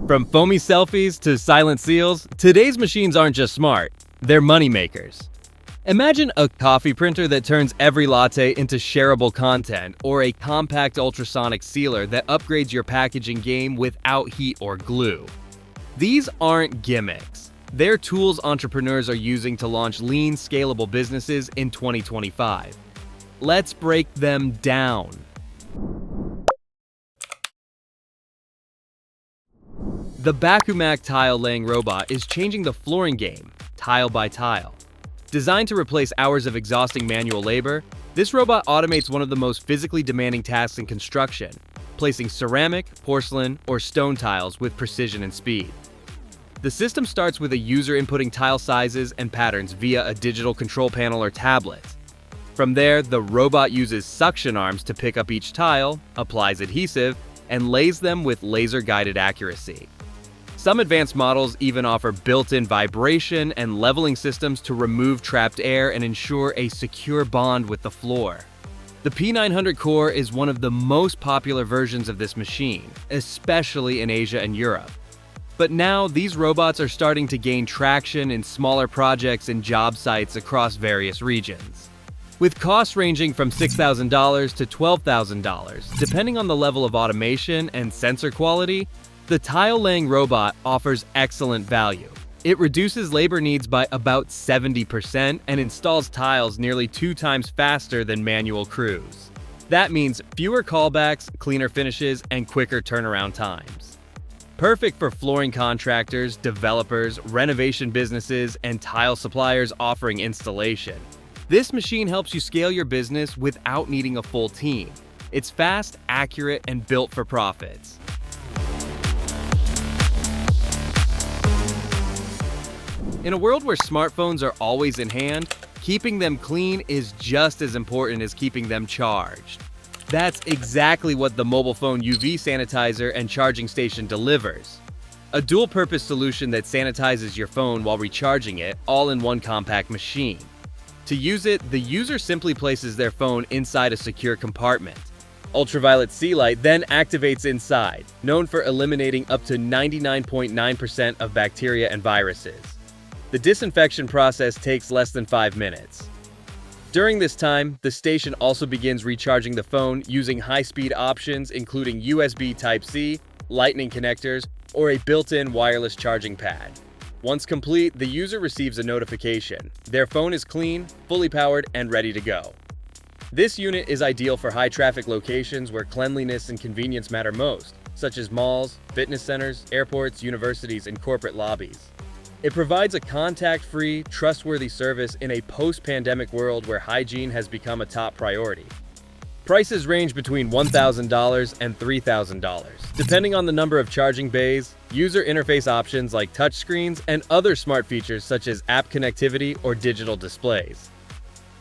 From foamy selfies to silent seals, today's machines aren't just smart, they're money makers. Imagine a coffee printer that turns every latte into shareable content, or a compact ultrasonic sealer that upgrades your packaging game without heat or glue. These aren't gimmicks. They're tools entrepreneurs are using to launch lean, scalable businesses in 2025. Let's break them down. The Bakumac tile laying robot is changing the flooring game, tile by tile. Designed to replace hours of exhausting manual labor, this robot automates one of the most physically demanding tasks in construction, placing ceramic, porcelain, or stone tiles with precision and speed. The system starts with a user inputting tile sizes and patterns via a digital control panel or tablet. From there, the robot uses suction arms to pick up each tile, applies adhesive, and lays them with laser-guided accuracy. Some advanced models even offer built-in vibration and leveling systems to remove trapped air and ensure a secure bond with the floor. The P900 Core is one of the most popular versions of this machine, especially in Asia and Europe. But now, these robots are starting to gain traction in smaller projects and job sites across various regions. With costs ranging from $6,000 to $12,000, depending on the level of automation and sensor quality, the tile-laying robot offers excellent value. It reduces labor needs by about 70% and installs tiles nearly 2 times faster than manual crews. That means fewer callbacks, cleaner finishes, and quicker turnaround times. Perfect for flooring contractors, developers, renovation businesses, and tile suppliers offering installation. This machine helps you scale your business without needing a full team. It's fast, accurate, and built for profits. In a world where smartphones are always in hand, keeping them clean is just as important as keeping them charged. That's exactly what the mobile phone UV sanitizer and charging station delivers. A dual-purpose solution that sanitizes your phone while recharging it, all in one compact machine. To use it, the user simply places their phone inside a secure compartment. Ultraviolet sea light then activates inside, known for eliminating up to 99.9% of bacteria and viruses. The disinfection process takes less than 5 minutes. During this time, the station also begins recharging the phone using high-speed options including USB Type-C, Lightning connectors, or a built-in wireless charging pad. Once complete, the user receives a notification. Their phone is clean, fully powered, and ready to go. This unit is ideal for high-traffic locations where cleanliness and convenience matter most, such as malls, fitness centers, airports, universities, and corporate lobbies. It provides a contact-free, trustworthy service in a post-pandemic world where hygiene has become a top priority. Prices range between $1,000 and $3,000, depending on the number of charging bays, user interface options like touchscreens, and other smart features such as app connectivity or digital displays.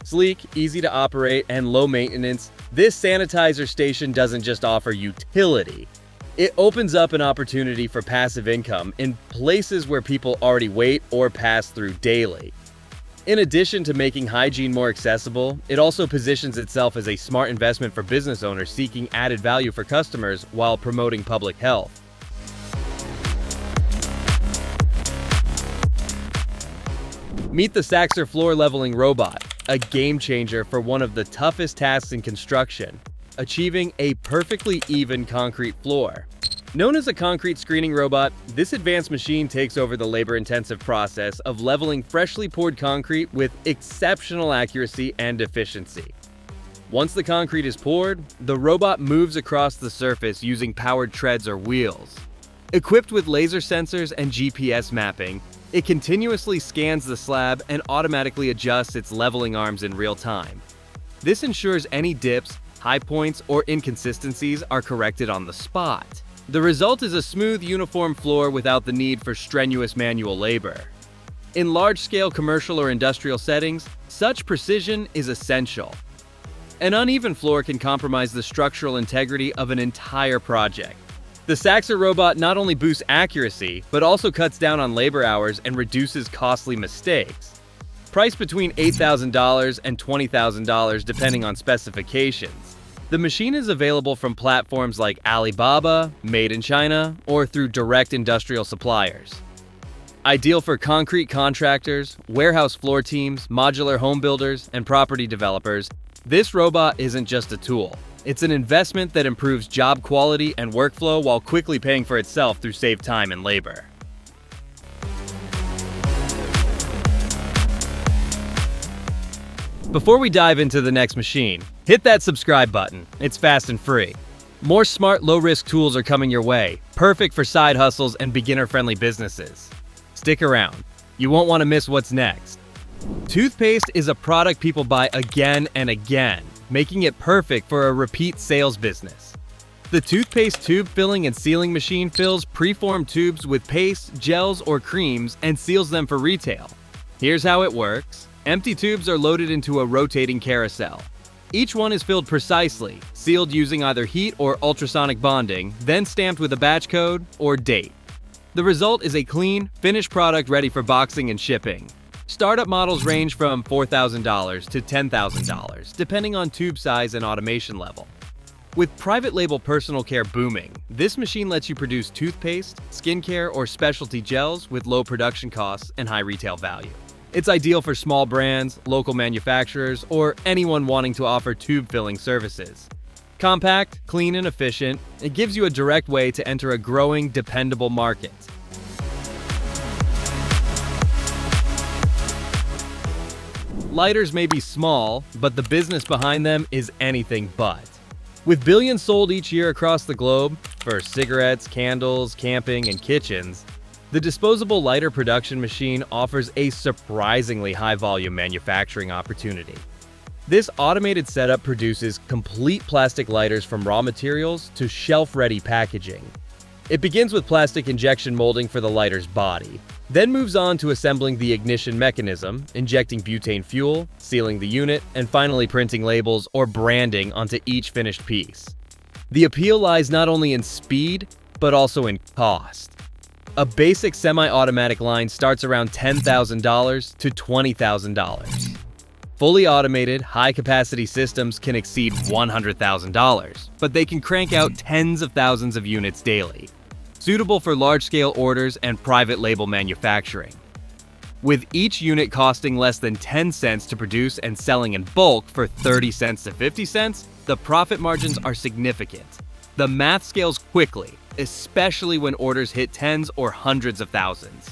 Sleek, easy to operate, and low maintenance, this sanitizer station doesn't just offer utility. It opens up an opportunity for passive income in places where people already wait or pass through daily. In addition to making hygiene more accessible, it also positions itself as a smart investment for business owners seeking added value for customers while promoting public health. Meet the Saxer floor leveling robot, a game changer for one of the toughest tasks in construction, achieving a perfectly even concrete floor. Known as a concrete screening robot, this advanced machine takes over the labor-intensive process of leveling freshly poured concrete with exceptional accuracy and efficiency. Once the concrete is poured, the robot moves across the surface using powered treads or wheels. Equipped with laser sensors and GPS mapping, it continuously scans the slab and automatically adjusts its leveling arms in real time. This ensures any dips, high points, or inconsistencies are corrected on the spot. The result is a smooth, uniform floor without the need for strenuous manual labor. In large-scale commercial or industrial settings, such precision is essential. An uneven floor can compromise the structural integrity of an entire project. The Saxer robot not only boosts accuracy, but also cuts down on labor hours and reduces costly mistakes. Priced between $8,000 and $20,000 depending on specifications, The machine is available from platforms like Alibaba, Made in China, or through direct industrial suppliers. Ideal for concrete contractors, warehouse floor teams, modular home builders, and property developers, this robot isn't just a tool. It's an investment that improves job quality and workflow while quickly paying for itself through saved time and labor. Before we dive into the next machine, hit that subscribe button. It's fast and free. More smart, low-risk tools are coming your way, perfect for side hustles and beginner-friendly businesses. Stick around. You won't want to miss what's next. Toothpaste is a product people buy again and again, making it perfect for a repeat sales business. The toothpaste tube filling and sealing machine fills preformed tubes with pastes, gels, or creams and seals them for retail. Here's how it works. Empty tubes are loaded into a rotating carousel. Each one is filled precisely, sealed using either heat or ultrasonic bonding, then stamped with a batch code or date. The result is a clean, finished product ready for boxing and shipping. Startup models range from $4,000 to $10,000, depending on tube size and automation level. With private label personal care booming, this machine lets you produce toothpaste, skincare, or specialty gels with low production costs and high retail value. It's ideal for small brands, local manufacturers, or anyone wanting to offer tube filling services. Compact, clean, and efficient, it gives you a direct way to enter a growing, dependable market. Lighters may be small, but the business behind them is anything but. With billions sold each year across the globe for cigarettes, candles, camping, and kitchens, the disposable lighter production machine offers a surprisingly high-volume manufacturing opportunity. This automated setup produces complete plastic lighters from raw materials to shelf-ready packaging. It begins with plastic injection molding for the lighter's body, then moves on to assembling the ignition mechanism, injecting butane fuel, sealing the unit, and finally printing labels or branding onto each finished piece. The appeal lies not only in speed, but also in cost. A basic semi-automatic line starts around $10,000 to $20,000. Fully automated, high-capacity systems can exceed $100,000, but they can crank out tens of thousands of units daily, suitable for large-scale orders and private label manufacturing. With each unit costing less than 10 cents to produce and selling in bulk for 30 cents to 50 cents, the profit margins are significant. The math scales quickly, especially when orders hit tens or hundreds of thousands.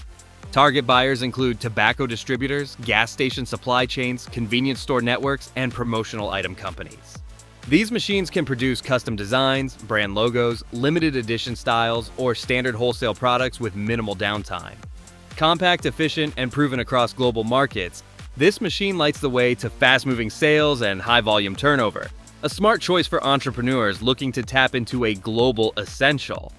Target buyers include tobacco distributors, gas station supply chains, convenience store networks, and promotional item companies. These machines can produce custom designs, brand logos, limited edition styles, or standard wholesale products with minimal downtime. Compact, efficient, and proven across global markets, this machine lights the way to fast-moving sales and high-volume turnover. A smart choice for entrepreneurs looking to tap into a global essential.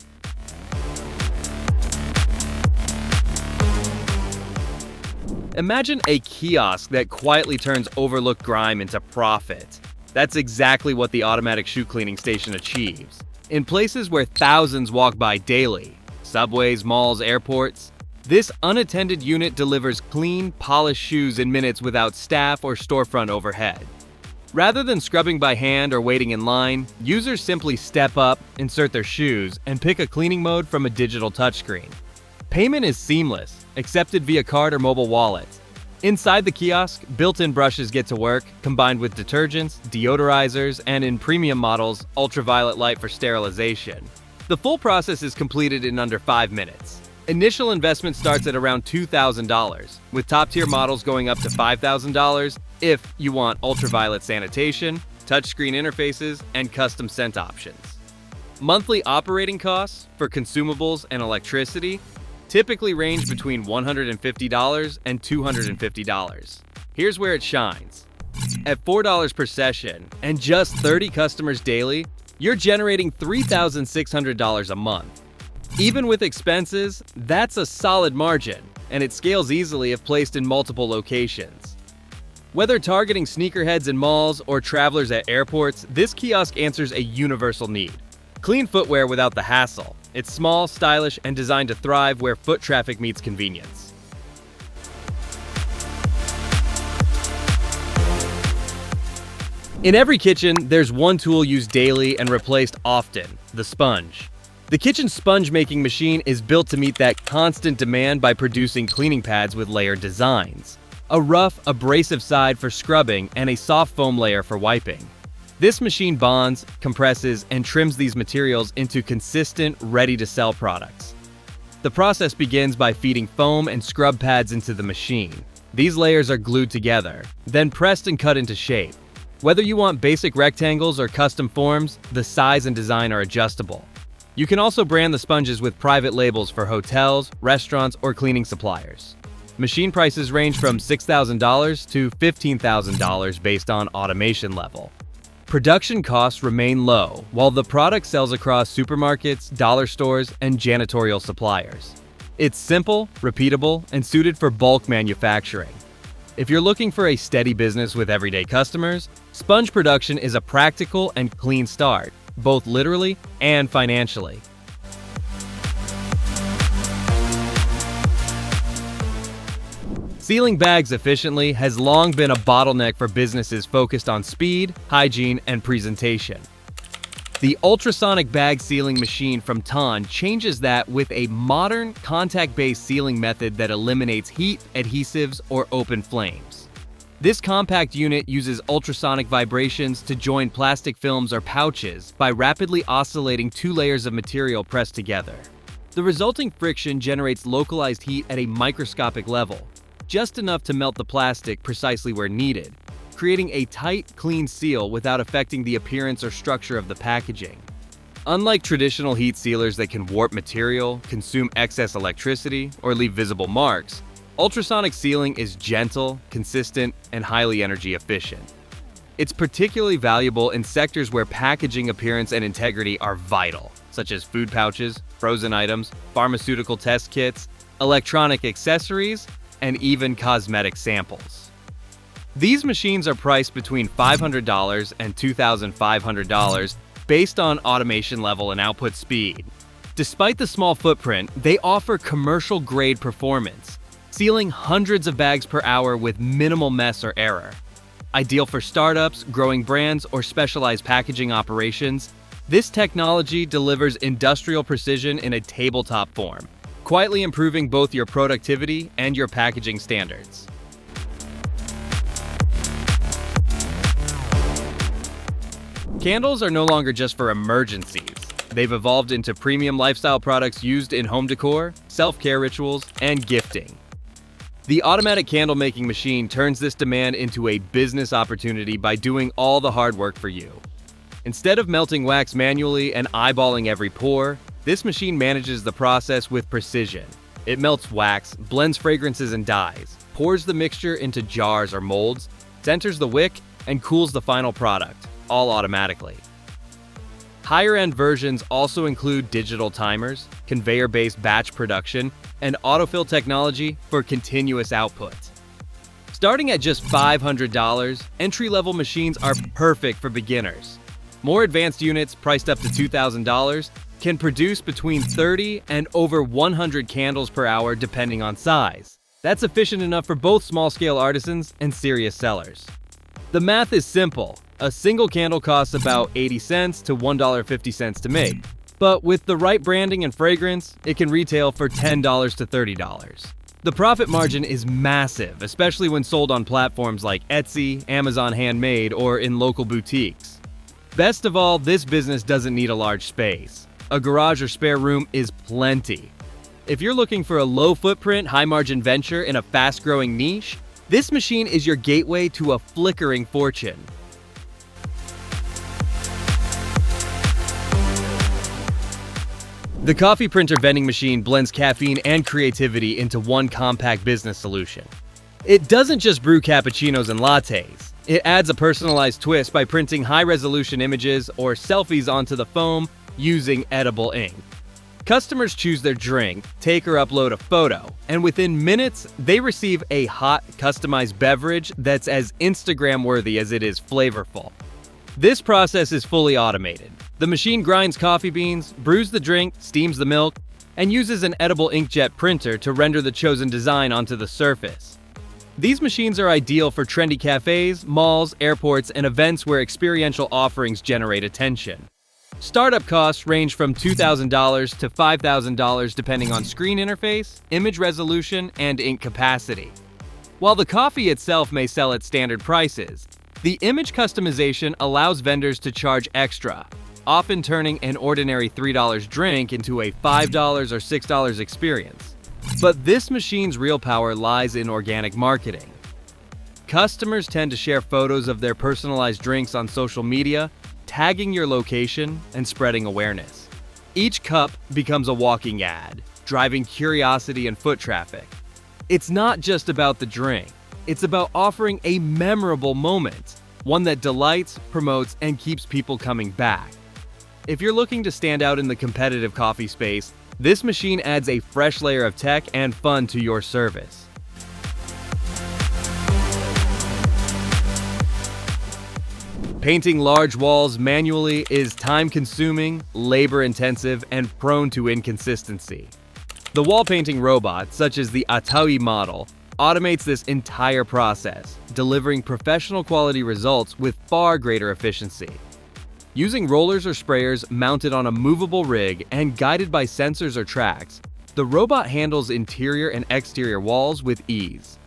Imagine a kiosk that quietly turns overlooked grime into profit. That's exactly what the automatic shoe cleaning station achieves. In places where thousands walk by daily, subways, malls, airports, this unattended unit delivers clean, polished shoes in minutes without staff or storefront overhead. Rather than scrubbing by hand or waiting in line, users simply step up, insert their shoes, and pick a cleaning mode from a digital touchscreen. Payment is seamless, accepted via card or mobile wallet. Inside the kiosk, built-in brushes get to work, combined with detergents, deodorizers, and in premium models, ultraviolet light for sterilization. The full process is completed in under 5 minutes. Initial investment starts at around $2,000, with top-tier models going up to $5,000 if you want ultraviolet sanitation, touchscreen interfaces, and custom scent options. Monthly operating costs for consumables and electricity typically range between $150 and $250. Here's where it shines. At $4 per session and just 30 customers daily, you're generating $3,600 a month. Even with expenses, that's a solid margin, and it scales easily if placed in multiple locations. Whether targeting sneakerheads in malls or travelers at airports, this kiosk answers a universal need. Clean footwear without the hassle. It's small, stylish, and designed to thrive where foot traffic meets convenience. In every kitchen, there's one tool used daily and replaced often: the sponge. The kitchen sponge making machine is built to meet that constant demand by producing cleaning pads with layered designs. A rough, abrasive side for scrubbing and a soft foam layer for wiping. This machine bonds, compresses, and trims these materials into consistent, ready-to-sell products. The process begins by feeding foam and scrub pads into the machine. These layers are glued together, then pressed and cut into shape. Whether you want basic rectangles or custom forms, the size and design are adjustable. You can also brand the sponges with private labels for hotels, restaurants, or cleaning suppliers. Machine prices range from $6,000 to $15,000 based on automation level. Production costs remain low, while the product sells across supermarkets, dollar stores, and janitorial suppliers. It's simple, repeatable, and suited for bulk manufacturing. If you're looking for a steady business with everyday customers, sponge production is a practical and clean start, both literally and financially. Sealing bags efficiently has long been a bottleneck for businesses focused on speed, hygiene, and presentation. The ultrasonic bag sealing machine from Ton changes that with a modern, contact-based sealing method that eliminates heat, adhesives, or open flames. This compact unit uses ultrasonic vibrations to join plastic films or pouches by rapidly oscillating two layers of material pressed together. The resulting friction generates localized heat at a microscopic level, just enough to melt the plastic precisely where needed, creating a tight, clean seal without affecting the appearance or structure of the packaging. Unlike traditional heat sealers that can warp material, consume excess electricity, or leave visible marks, ultrasonic sealing is gentle, consistent, and highly energy efficient. It's particularly valuable in sectors where packaging appearance and integrity are vital, such as food pouches, frozen items, pharmaceutical test kits, electronic accessories, and even cosmetic samples. These machines are priced between $500 and $2,500 based on automation level and output speed. Despite the small footprint, they offer commercial-grade performance, sealing hundreds of bags per hour with minimal mess or error. Ideal for startups, growing brands, or specialized packaging operations, this technology delivers industrial precision in a tabletop form, quietly improving both your productivity and your packaging standards. Candles are no longer just for emergencies. They've evolved into premium lifestyle products used in home decor, self-care rituals, and gifting. The automatic candle making machine turns this demand into a business opportunity by doing all the hard work for you. Instead of melting wax manually and eyeballing every pour, this machine manages the process with precision. It melts wax, blends fragrances and dyes, pours the mixture into jars or molds, centers the wick, and cools the final product, all automatically. Higher-end versions also include digital timers, conveyor-based batch production, and autofill technology for continuous output. Starting at just $500, entry-level machines are perfect for beginners. More advanced units, priced up to $2,000, can produce between 30 and over 100 candles per hour depending on size. That's efficient enough for both small-scale artisans and serious sellers. The math is simple. A single candle costs about 80 cents to $1.50 to make. But with the right branding and fragrance, it can retail for $10 to $30. The profit margin is massive, especially when sold on platforms like Etsy, Amazon Handmade, or in local boutiques. Best of all, this business doesn't need a large space. A garage or spare room is plenty. If you're looking for a low-footprint, high-margin venture in a fast-growing niche, this machine is your gateway to a flickering fortune. The coffee printer vending machine blends caffeine and creativity into one compact business solution. It doesn't just brew cappuccinos and lattes. It adds a personalized twist by printing high-resolution images or selfies onto the foam using edible ink. Customers choose their drink, take or upload a photo, and within minutes, they receive a hot, customized beverage that's as Instagram-worthy as it is flavorful. This process is fully automated. The machine grinds coffee beans, brews the drink, steams the milk, and uses an edible inkjet printer to render the chosen design onto the surface. These machines are ideal for trendy cafes, malls, airports, and events where experiential offerings generate attention. Startup costs range from $2,000 to $5,000 depending on screen interface, image resolution, and ink capacity. While the coffee itself may sell at standard prices, the image customization allows vendors to charge extra, often turning an ordinary $3 drink into a $5 or $6 experience. But this machine's real power lies in organic marketing. Customers tend to share photos of their personalized drinks on social media, tagging your location and spreading awareness. Each cup becomes a walking ad, driving curiosity and foot traffic. It's not just about the drink, it's about offering a memorable moment, one that delights, promotes, and keeps people coming back. If you're looking to stand out in the competitive coffee space, this machine adds a fresh layer of tech and fun to your service. Painting large walls manually is time-consuming, labor-intensive, and prone to inconsistency. The wall painting robot, such as the Ataui model, automates this entire process, delivering professional quality results with far greater efficiency. Using rollers or sprayers mounted on a movable rig and guided by sensors or tracks, the robot handles interior and exterior walls with ease.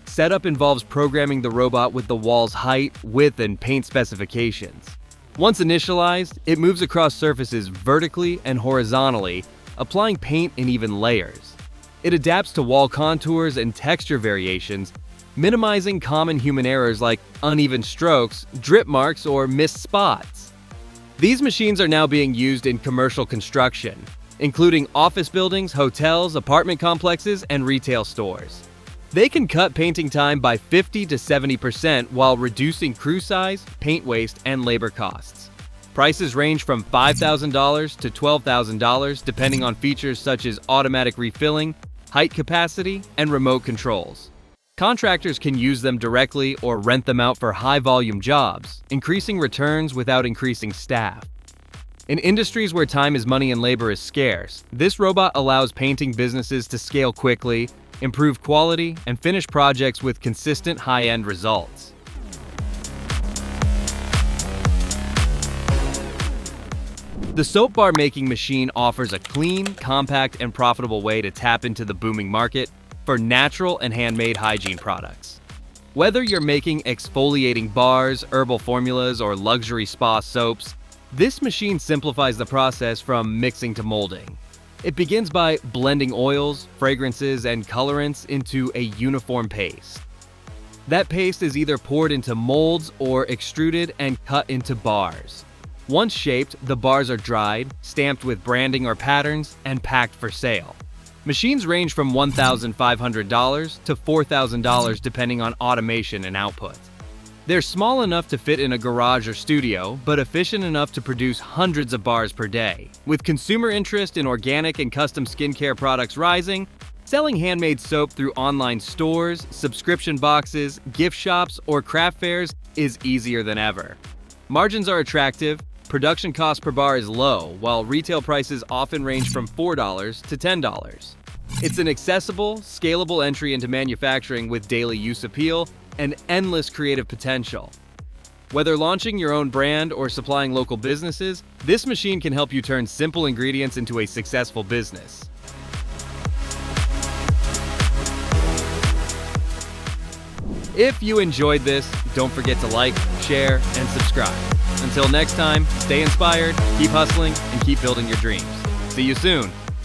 Setup involves programming the robot with the wall's height, width, and paint specifications. Once initialized, it moves across surfaces vertically and horizontally, applying paint in even layers. It adapts to wall contours and texture variations, minimizing common human errors like uneven strokes, drip marks, or missed spots. These machines are now being used in commercial construction, including office buildings, hotels, apartment complexes, and retail stores. They can cut painting time by 50 to 70% while reducing crew size, paint waste, and labor costs. Prices range from $5,000 to $12,000 depending on features such as automatic refilling, height capacity, and remote controls. Contractors can use them directly or rent them out for high-volume jobs, increasing returns without increasing staff. In industries where time is money and labor is scarce, this robot allows painting businesses to scale quickly, improve quality, and finish projects with consistent high-end results. The soap bar making machine offers a clean, compact, and profitable way to tap into the booming market for natural and handmade hygiene products. Whether you're making exfoliating bars, herbal formulas, or luxury spa soaps, this machine simplifies the process from mixing to molding. It begins by blending oils, fragrances, and colorants into a uniform paste. That paste is either poured into molds or extruded and cut into bars. Once shaped, the bars are dried, stamped with branding or patterns, and packed for sale. Machines range from $1,500 to $4,000 depending on automation and output. They're small enough to fit in a garage or studio, but efficient enough to produce hundreds of bars per day. With consumer interest in organic and custom skincare products rising, selling handmade soap through online stores, subscription boxes, gift shops, or craft fairs is easier than ever. Margins are attractive, production cost per bar is low, while retail prices often range from $4 to $10. It's an accessible, scalable entry into manufacturing with daily use appeal and endless creative potential. Whether launching your own brand or supplying local businesses, this machine can help you turn simple ingredients into a successful business. If you enjoyed this, don't forget to like, share, and subscribe. Until next time, stay inspired, keep hustling, and keep building your dreams. See you soon.